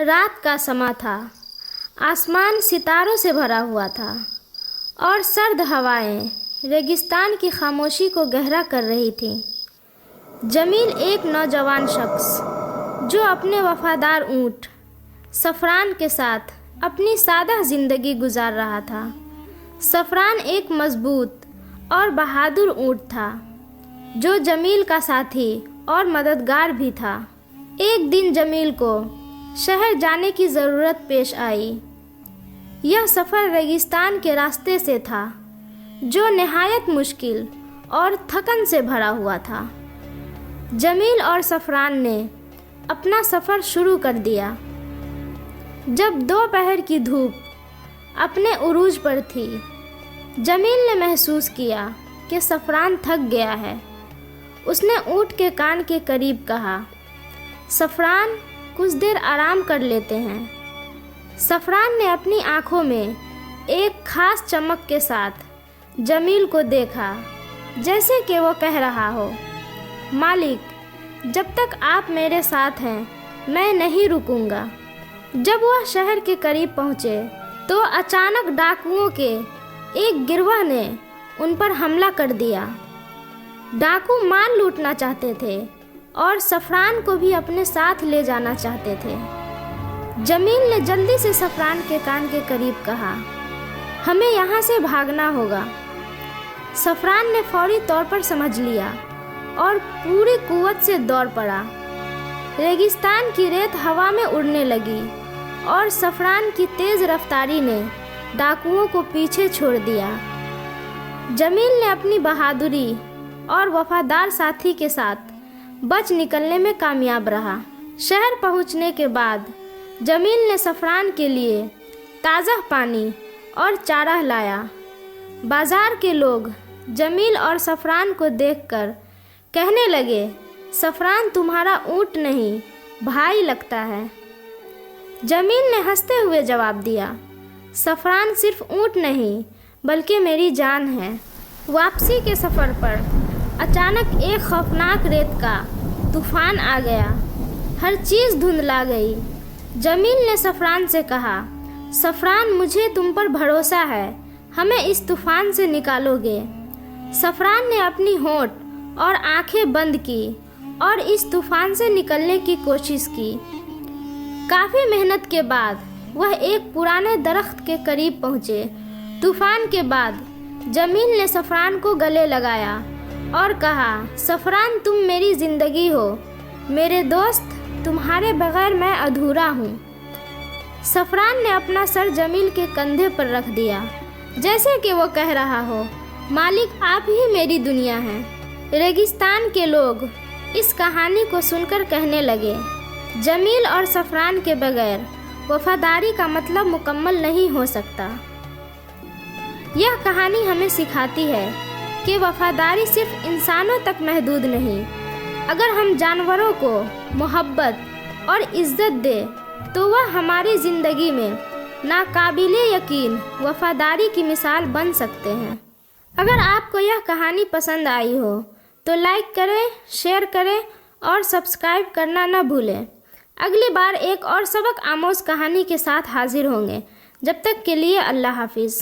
रात का समा था। आसमान सितारों से भरा हुआ था और सर्द हवाएं रेगिस्तान की खामोशी को गहरा कर रही थीं। जमील एक नौजवान शख्स जो अपने वफादार ऊँट सफ़रान के साथ अपनी सादा ज़िंदगी गुजार रहा था। सफ़रान एक मज़बूत और बहादुर ऊँट था जो जमील का साथी और मददगार भी था। एक दिन जमील को शहर जाने की ज़रूरत पेश आई। यह सफ़र रेगिस्तान के रास्ते से था जो नहायत मुश्किल और थकन से भरा हुआ था। जमील और सफ़रान ने अपना सफ़र शुरू कर दिया। जब दोपहर की धूप अपने उरूज पर थी, जमील ने महसूस किया कि सफ़रान थक गया है। उसने ऊँट के कान के करीब कहा, सफ़रान, कुछ देर आराम कर लेते हैं। सफ़रान ने अपनी आँखों में एक ख़ास चमक के साथ जमील को देखा, जैसे कि वो कह रहा हो, मालिक, जब तक आप मेरे साथ हैं मैं नहीं रुकूंगा। जब वह शहर के करीब पहुँचे तो अचानक डाकुओं के एक गिरोह ने उन पर हमला कर दिया। डाकू माल लूटना चाहते थे और सफ़रान को भी अपने साथ ले जाना चाहते थे। जमील ने जल्दी से सफ़रान के कान के करीब कहा, हमें यहाँ से भागना होगा। सफ़रान ने फौरी तौर पर समझ लिया और पूरी कुव्वत से दौड़ पड़ा। रेगिस्तान की रेत हवा में उड़ने लगी और सफ़रान की तेज़ रफ्तारी ने डाकुओं को पीछे छोड़ दिया। जमील ने अपनी बहादुरी और वफादार साथी के साथ बच निकलने में कामयाब रहा। शहर पहुंचने के बाद जमील ने सफ़रान के लिए ताज़ा पानी और चारा लाया। बाज़ार के लोग जमील और सफ़रान को देखकर कहने लगे, सफ़रान तुम्हारा ऊँट नहीं, भाई लगता है। जमील ने हंसते हुए जवाब दिया, सफ़रान सिर्फ ऊँट नहीं बल्कि मेरी जान है। वापसी के सफ़र पर अचानक एक खौफनाक रेत का तूफ़ान आ गया। हर चीज़ धुंधला गई। जमील ने सफ़रान से कहा, सफ़रान, मुझे तुम पर भरोसा है, हमें इस तूफ़ान से निकालोगे। सफ़रान ने अपनी होंठ और आंखें बंद की और इस तूफ़ान से निकलने की कोशिश की। काफ़ी मेहनत के बाद वह एक पुराने दरख्त के करीब पहुँचे। तूफ़ान के बाद जमील ने सफ़रान को गले लगाया और कहा, सफ़रान, तुम मेरी ज़िंदगी हो, मेरे दोस्त, तुम्हारे बगैर मैं अधूरा हूँ। सफ़रान ने अपना सर जमील के कंधे पर रख दिया, जैसे कि वो कह रहा हो, मालिक, आप ही मेरी दुनिया हैं। रेगिस्तान के लोग इस कहानी को सुनकर कहने लगे, जमील और सफ़रान के बगैर वफादारी का मतलब मुकम्मल नहीं हो सकता। यह कहानी हमें सिखाती है कि वफादारी सिर्फ इंसानों तक महदूद नहीं। अगर हम जानवरों को मोहब्बत और इज़्ज़त दें तो वह हमारी ज़िंदगी में नाकाबिले यकीन वफादारी की मिसाल बन सकते हैं। अगर आपको यह कहानी पसंद आई हो तो लाइक करें, शेयर करें और सब्सक्राइब करना न भूलें। अगली बार एक और सबक आमोज़ कहानी के साथ हाजिर होंगे। जब तक के लिए अल्लाह हाफिज़।